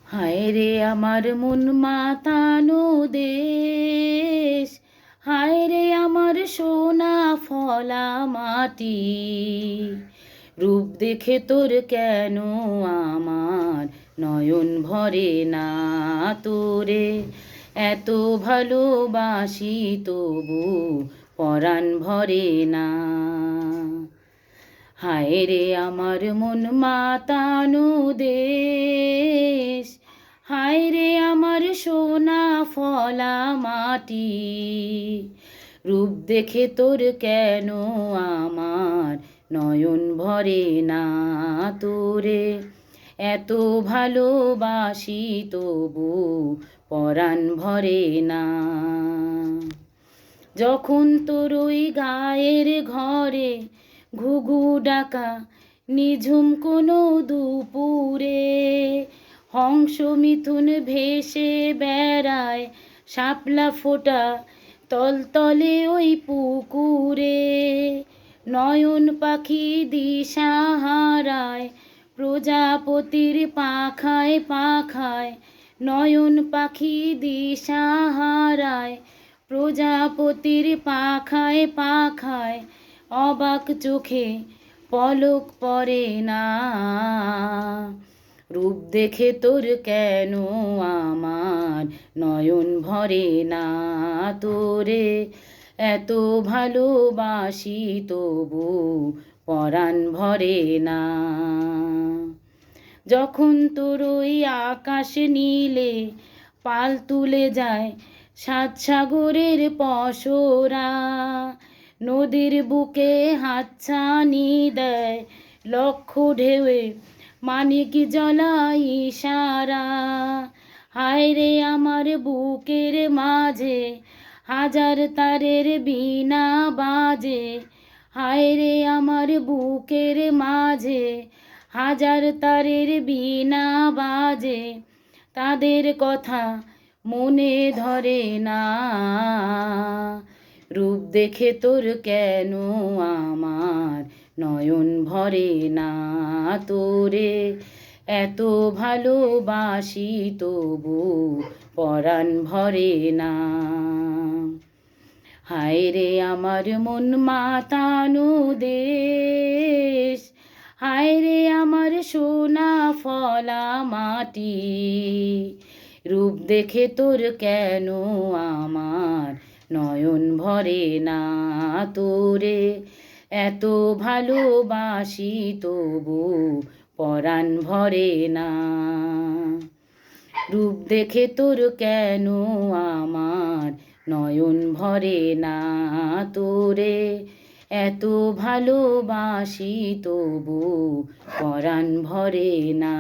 হায় রে আমার মন মাতানো দেশ, হায় রে আমার সোনা ফলা মাটি। রূপ দেখে তোর কেন আমার নয়ন ভরে না, তোরে এত ভালোবাসি তবু পরাণ ভরে না। হায় রে আমার মন মাতানো দেশ, হায় রে আমার সোনা ফলা মাটি। রূপ দেখে তোর কেন আমার নয়ন ভরে না, তোরে এত ভালোবাসি তবু পরাণ ভরে না। যখন তোর ওই গায়ের ঘরে ঘুঘু ডাকা নিঝুম কোনো দুপুরে, হংস মিথুন ভেসে বেড়ায় শাপলা ফোটা তলতলে ওই পুকুরে, নয়ন পাখি দিশা হারায় প্রজাপতির পাখায় পাখায়, নয়ন পাখি দিশা হারায় প্রজাপতির পাখায় পাখায়, অবাক চোখে পলক পড়ে না। রূপ দেখে তোর কেন আমার নয়ন ভরে না, তোরে এত ভালোবাসি তবু পরাণ ভরে না। যখন তোর ওই আকাশ নীলে পাল তুলে যায় সাত সাগরের পসরা, নদীর বুকে হাতছানি দেয় লক্ষ ঢেউয়ে মানিক জ্বলাই ইশারা। হায় রে আমার বুকের মাঝে হাজার তারের বীণা বাজে, হায় রে আমার বুকের মাঝে হাজার তারের বীণা বাজে, তাদের কথা মনে ধরে না। রূপ দেখে তোর কেন আমার নয়ন ভরে না, তোরে এত ভালোবাসি তবু পরাণ ভরে না। হায় রে আমার মন মাতানো দেশ, হায় রে আমার সোনা ফলা মাটি। রূপ দেখে তোর কেন আমার নয়ন ভরে না, তোরে এত ভালোবাসি তবু পরাণ ভরে না। রূপ দেখে তোর কেন আমার নয়ন ভরে না, তোরে এত ভালোবাসি তবু পরাণ ভরে না।